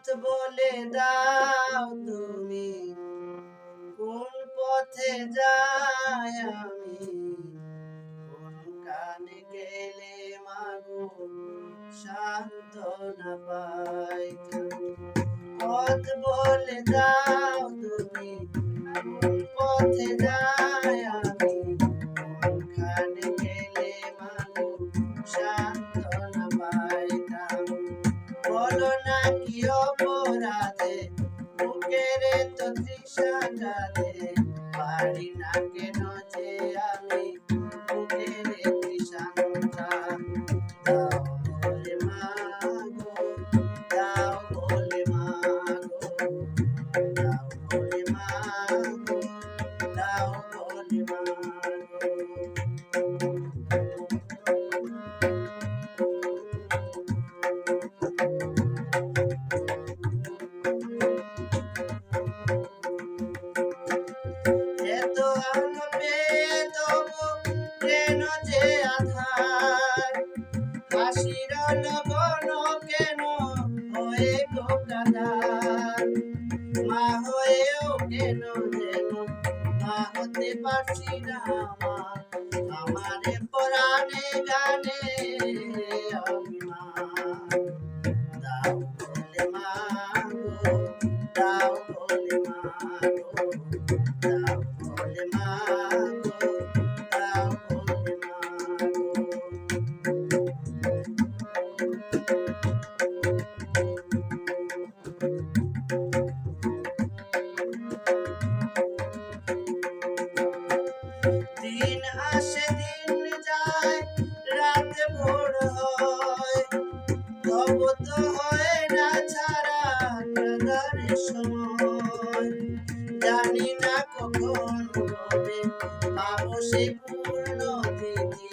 পথ বলে দাও তুমি, কোন পথে যাই আমি, কোন কানে গেলে মাগো সান্ত্বনা পাই। পথ বলে দাও তুমি, কোন পথে যাই আমি, কোনখানে গেলে মাগো সান্ত্বনা পাইতাম। বলো না কি অপরাধে বুকের তো তৃষা কাঁদে, পারি না কেন যে আমি বুকের তৃষাটা। দাও বলে মাগো, দাও বলে মাগো, দাও বলে মাগো, দাও বলে মাগো। এত আলো পেয়ে তবু কেন যে আধার, হাসির লগন কেন হয়ে গো কাদার। মা হয়েও কেন যেন মা হতে পারছি না, আমারে পরাণে গানে অভিমান। দাও বলে মাগো, দাও বলে মাগো, দাও বলে মাগো, দাও বলে মাগো। দিন আসে দিন যায়, রাত ভোর হয়, তবু তো হয় না ছাড়া কাদার সময়। জানি না কখন হবে পাবো সে পূর্ণ তিথি,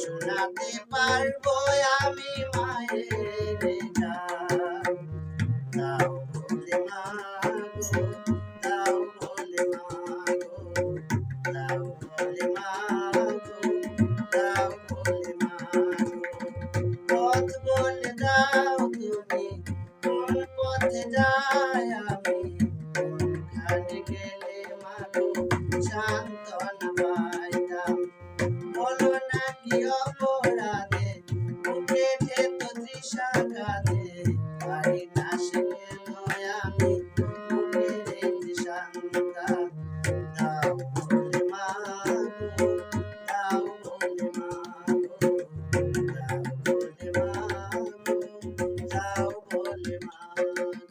শোনাতে পারবো আমি মায়ের গান। দাও বলে মাগো, দাও বলে মাগো, দাও বলে মাগো, দাও বলে মাগো। পথ বলে দাও তুমি, কোন পথে যাই আমি, কোনখানে গেলে মাগো সান্ত্বনা পাইতাম। বলো না কি অপরাধে বুকের এত তৃষা কাঁদে, পারি না সে কেন আমি বুকের তৃষাটা। দাও বলে মাগো, দাও বলে মাগো, দাও বলে মাগো, দাও বলে মাগো।